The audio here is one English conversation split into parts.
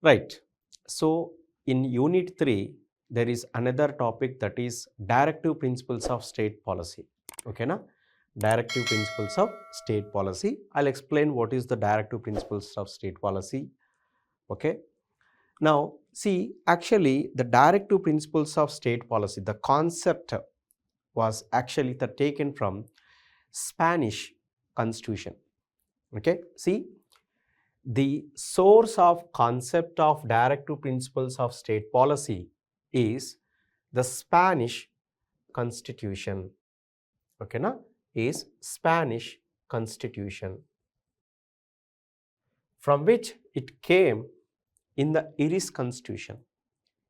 Right. So in Unit 3, there is another topic, that is Directive Principles of State Policy. Okay, na? Directive Principles of State Policy. I'll explain what is the Directive Principles of State Policy. Okay. Now, see, actually, the Directive Principles of State Policy, the concept was actually taken from Spanish Constitution. Okay. See, the source of concept of Directive Principles of State Policy is the Spanish Constitution. Okay, na? Is Spanish Constitution, from which it came in the Irish Constitution.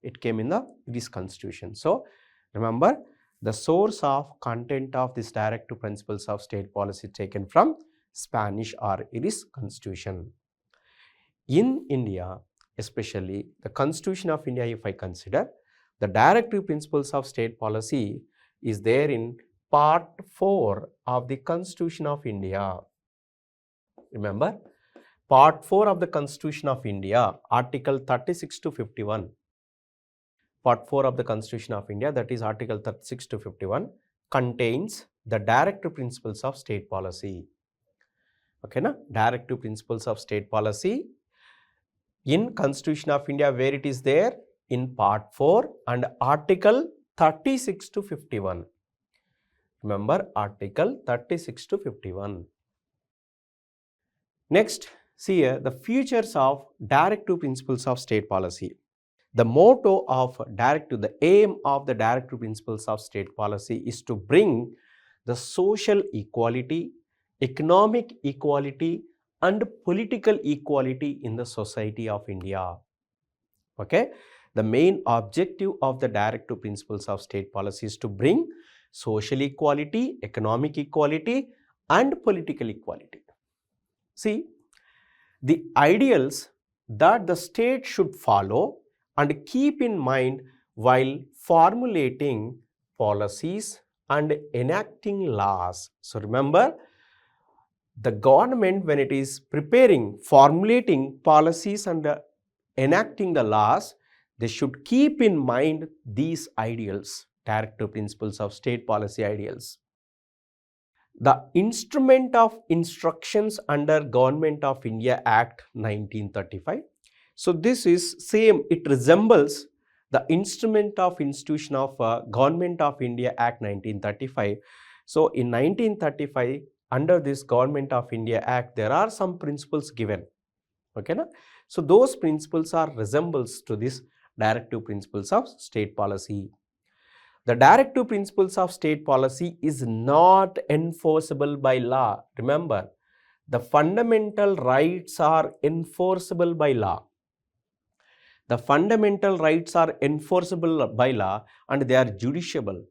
It came in the Irish Constitution. So remember, the source of content of this Directive Principles of State Policy taken from Spanish or Irish Constitution. In India, especially the Constitution of India, if I consider, the Directive Principles of State Policy is there in Part 4 of the Constitution of India. Remember, Part 4 of the Constitution of India, Article 36 to 51. Part 4 of the Constitution of India, that is Article 36 to 51, contains the Directive Principles of State Policy. Okay, na? Directive Principles of State Policy in Constitution of India, where it is there? In Part 4 and Article 36 to 51. Remember, Article 36 to 51. Next, see here the features of Directive Principles of State Policy. The motto of Directive, the aim of the Directive Principles of State Policy is to bring the social equality, economic equality and political equality in the society of India. Okay, the main objective of the Directive Principles of State Policy is to bring social equality, economic equality and political equality. See, the ideals that the state should follow and keep in mind while formulating policies and enacting laws. So remember, the government, when it is preparing, formulating policies and enacting the laws, they should keep in mind these ideals, Directive Principles of State Policy ideals. The instrument of instructions under Government of India Act 1935. So this is same, it resembles the instrument of institution of Government of India Act 1935. So in 1935, under this Government of India Act, there are some principles given. Okay, na? So those principles are resembles to this Directive Principles of State Policy. The Directive Principles of State Policy is not enforceable by law. Remember, the fundamental rights are enforceable by law. The fundamental rights are enforceable by law and they are judiciable.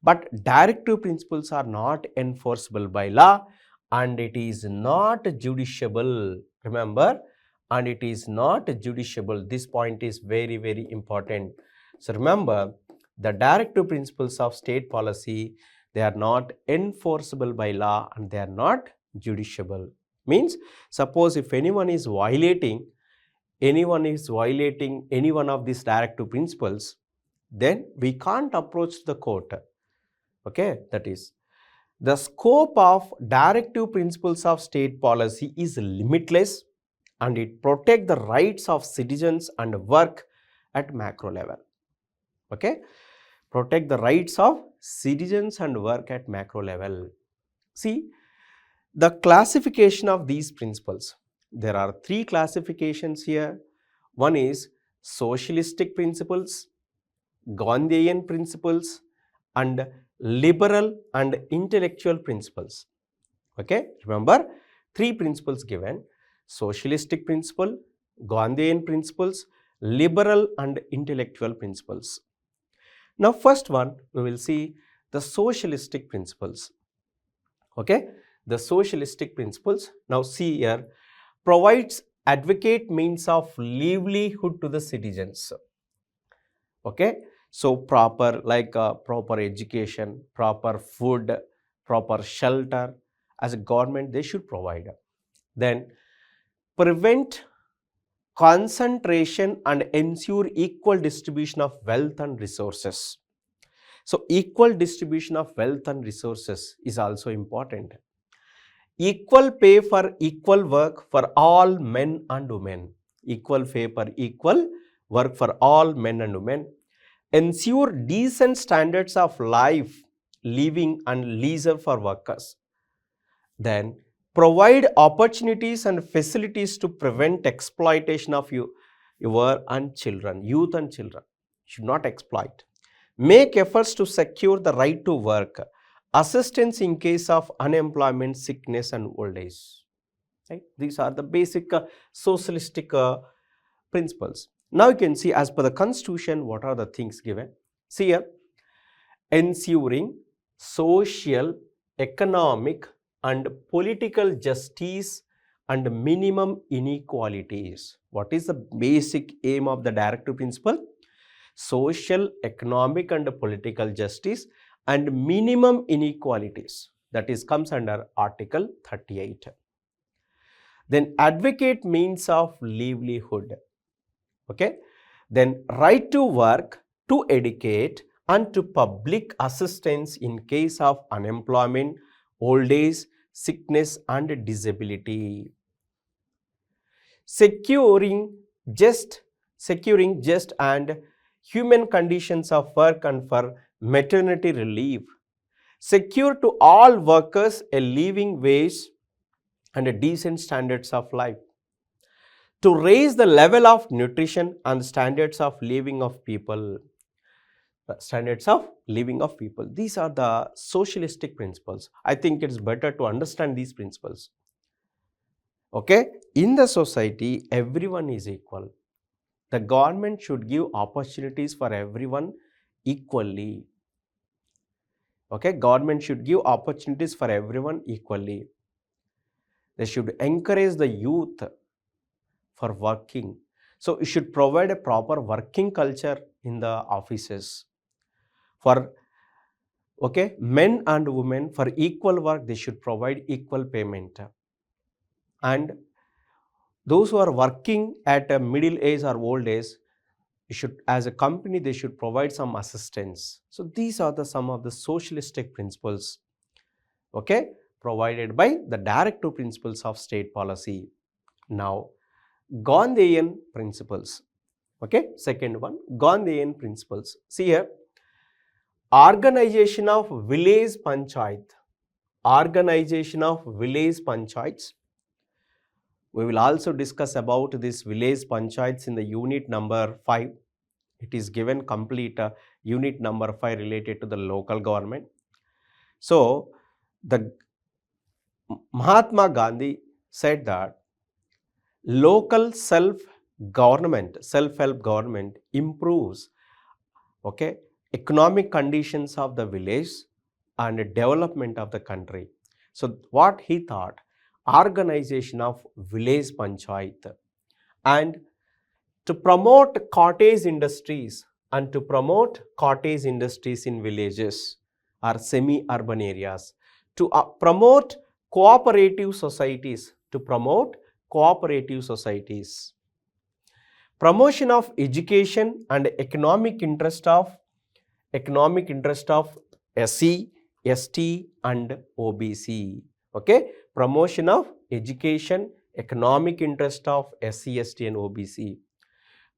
But Directive Principles are not enforceable by law and it is not judiciable. Remember, and it is not judiciable. This point is very, very important. So remember, the Directive Principles of State Policy, they are not enforceable by law and they are not judiciable. Means, suppose if anyone is violating any one of these Directive Principles, then we can't approach the court. Okay, that is, the scope of Directive Principles of State Policy is limitless and it protects the rights of citizens and work at macro level. Okay, protect the rights of citizens and work at macro level. See, the classification of these principles. There are three classifications here. One is socialistic principles, Gandhian principles and liberal and intellectual principles. Okay, remember three principles given: socialistic principle, Gandhian principles, liberal and intellectual principles. Now first one, we will see the socialistic principles. Okay, the socialistic principles, now see here, provides adequate means of livelihood to the citizens. Okay, so proper, like proper education, proper food, proper shelter, as a government they should provide. Then prevent concentration and ensure equal distribution of wealth and resources. So, equal distribution of wealth and resources is also important. Equal pay for equal work for all men and women. Equal pay for equal work for all men and women. Ensure decent standards of life, living and leisure for workers. Then provide opportunities and facilities to prevent exploitation of your and children, youth and children. Should not exploit. Make efforts to secure the right to work, assistance in case of unemployment, sickness and old age. Right? These are the basic socialistic principles. Now you can see as per the constitution what are the things given. See here, ensuring social, economic and political justice and minimum inequalities. What is the basic aim of the directive principle? Social, economic and political justice and minimum inequalities. That is comes under Article 38. Then advocate means of livelihood. Okay. Then right to work, to educate and to public assistance in case of unemployment, old age, sickness and disability. Securing just and human conditions of work and for maternity relief. Secure to all workers a living wage and a decent standards of life. To raise the level of nutrition and standards of living of people. Standards of living of people. These are the socialistic principles. I think it's better to understand these principles. Okay, in the society, everyone is equal. The government should give opportunities for everyone equally. Okay, government should give opportunities for everyone equally. They should encourage the youth for working. So, you should provide a proper working culture in the offices. For men and women, for equal work, they should provide equal payment. And those who are working at a middle age or old age, as a company, they should provide some assistance. So these are some of the socialistic principles, okay, provided by the directive principles of state policy. Now, Gandhian principles. Okay, second one, Gandhian principles. See here, organization of village panchayat. Organization of village panchayats. We will also discuss about this village panchayats in the unit number 5. It is given complete unit number 5 related to the local government. So, the Mahatma Gandhi said that local self-government, self-help government improves economic conditions of the village and development of the country. So, what he thought, organization of village panchayat and to promote cottage industries and to promote cottage industries in villages or semi-urban areas, to promote cooperative societies, promotion of education and economic interest of SC, ST and OBC. Okay, promotion of education, economic interest of SC, ST and OBC.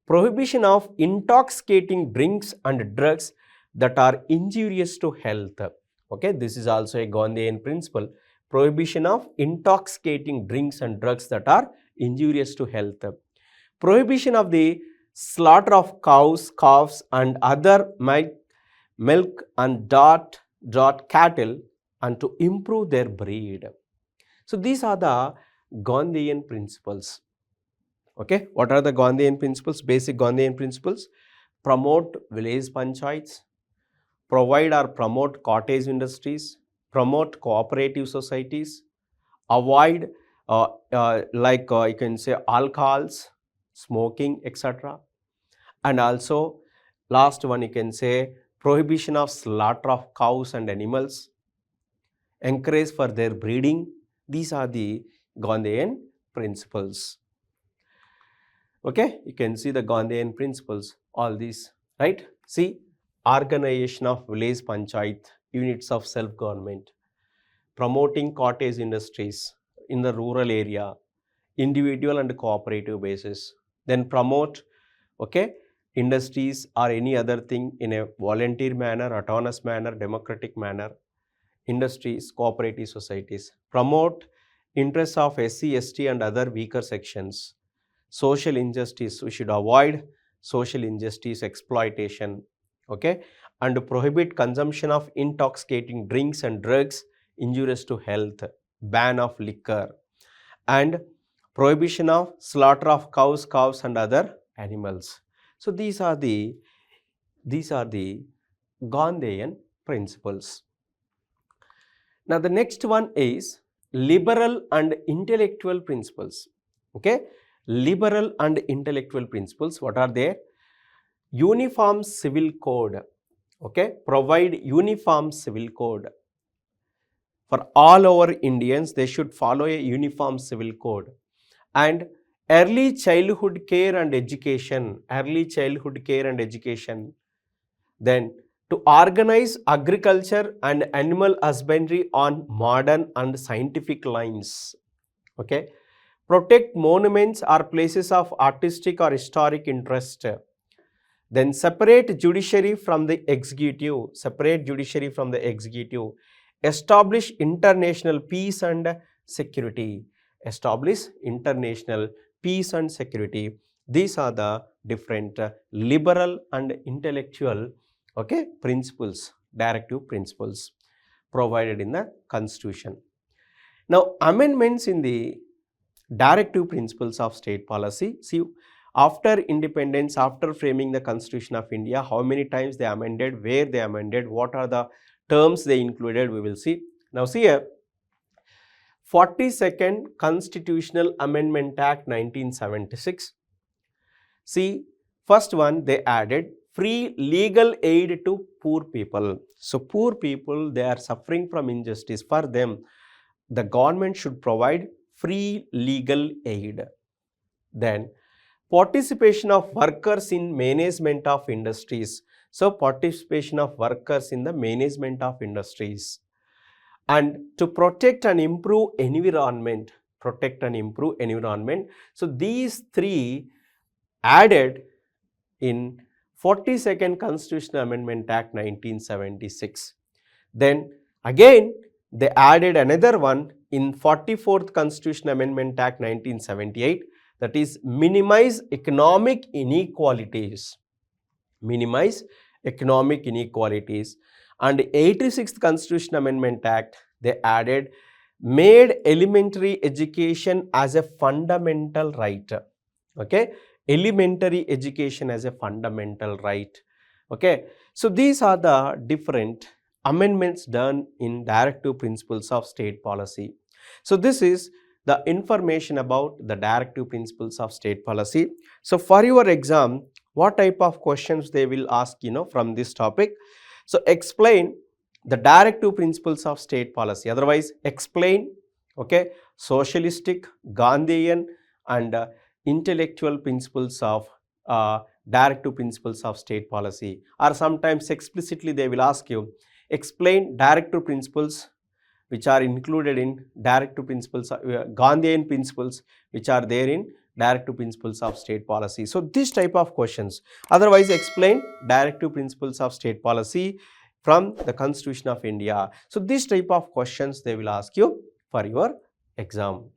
Prohibition of intoxicating drinks and drugs that are injurious to health. Okay, this is also a Gandhian principle. Prohibition of intoxicating drinks and drugs that are injurious to health. Prohibition of the slaughter of cows, calves and other milk and draught cattle and to improve their breed. So these are the Gandhian principles. Okay, what are the Gandhian principles? Basic Gandhian principles: promote village panchayats, provide or promote cottage industries, promote cooperative societies, avoid you can say alcohols, smoking, etc. And also last one you can say prohibition of slaughter of cows and animals, encourage for their breeding. These are the Gandhian principles. Okay, you can see the Gandhian principles, all these, right? See, organization of village panchayat, units of self-government, promoting cottage industries in the rural area, individual and cooperative basis, then promote, okay, industries or any other thing in a volunteer manner, autonomous manner, democratic manner, industries, cooperative societies, promote interests of SC, ST and other weaker sections, social injustice, we should avoid social injustice, exploitation, okay, and prohibit consumption of intoxicating drinks and drugs injurious to health, ban of liquor, and prohibition of slaughter of cows, calves and other animals. So these are the Gandhian principles. Now the next one is liberal and intellectual principles. Okay, liberal and intellectual principles, what are they? Uniform civil code, okay, provide uniform civil code for all over Indians. They should follow a uniform civil code. And early childhood care and education, then to organize agriculture and animal husbandry on modern and scientific lines, okay, protect monuments or places of artistic or historic interest, then separate judiciary from the executive, establish international peace and security, These are the different liberal and intellectual, okay, principles, directive principles provided in the constitution. Now amendments in the directive principles of state policy. See, after independence, after framing the Constitution of India, how many times they amended, where they amended, what are the terms they included, we will see. Now see here, 42nd Constitutional Amendment Act 1976. See, first one, they added free legal aid to poor people. So poor people, they are suffering from injustice. For them, the government should provide free legal aid. Then participation of workers in management of industries. So participation of workers in the management of industries. And to protect and improve environment, So these three added in 42nd Constitutional Amendment Act 1976. Then again they added another one in 44th Constitutional Amendment Act 1978, that is minimize economic inequalities. And 86th Constitutional Amendment Act, they added made elementary education as a fundamental right. Okay, elementary education as a fundamental right. Okay, so these are the different amendments done in directive principles of state policy. So this is the information about the directive principles of state policy. So for your exam, what type of questions they will ask, from this topic? So explain the directive principles of state policy. Otherwise, explain, okay, socialistic, Gandhian and intellectual principles of directive principles of state policy. Or sometimes explicitly they will ask you, explain directive principles which are included in directive principles, Gandhian principles which are there in directive principles of state policy. So this type of questions. Otherwise, explain directive principles of state policy from the Constitution of India. So this type of questions they will ask you for your exam.